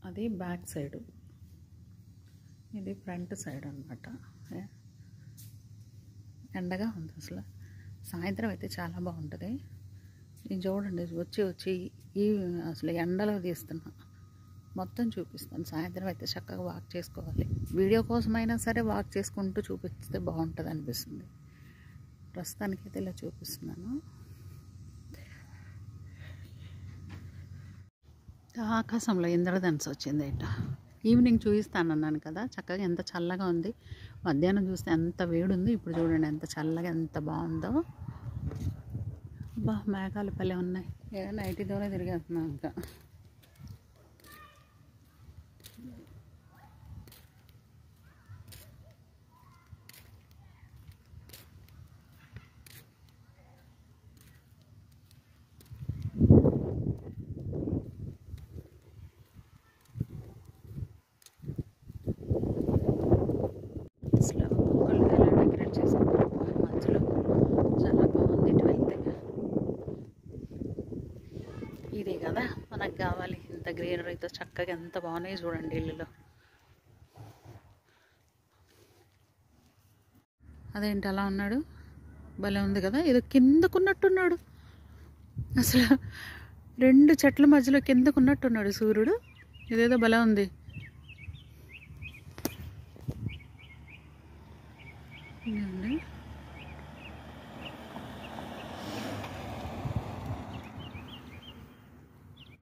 అది back side, ఇది front side అన్నమాట. ఎండగా ఉంది అసలు. సాయంత్రం అయితే చాలా బాగుంటుంది. నేను చూడండి వచ్చి ఈ అసలు ఎండలో తీస్తున్నా, మొత్తం చూపిస్తాను. సాయంత్రం అయితే చక్కగా వాక్ చేసుకోవాలి. వీడియో కోసమైనా సరే వాక్ చేసుకుంటూ చూపిస్తే బాగుంటుంది అనిపిస్తుంది. ప్రస్తుతానికైతే ఇలా చూపిస్తున్నాను. ఆకాశంలో ఇంద్రధనుసు వచ్చింది ఇట. ఈవినింగ్ చూపిస్తానన్నాను కదా, చక్కగా ఎంత చల్లగా ఉంది. మధ్యాహ్నం చూస్తే ఎంత వేడి ఉంది, ఇప్పుడు చూడండి ఎంత చల్లగా ఎంత బాగుందో. మేఘాలు పల్లె ఉన్నాయి. నైటీతోనే తిరిగేస్తున్నాం ఇంకా. అసలు ఒక్కొక్కళ్ళు ఎలా డెకరేట్ చేసుకుంటారు మధ్యలో, చాలా బాగుంది. ఇటువైతే ఇదే కదా మనకు కావాలి, ఇంత గ్రీనరీతో చక్కగా ఎంత బాగున్నాయి చూడండి ఇల్లులో. అదేంటి అలా ఉన్నాడు, భలే ఉంది కదా. ఏదో కిందకున్నట్టున్నాడు అసలు, 2 చెట్ల మధ్యలో కిందకున్నట్టున్నాడు సూర్యుడు. ఇదేదో భలే ఉంది.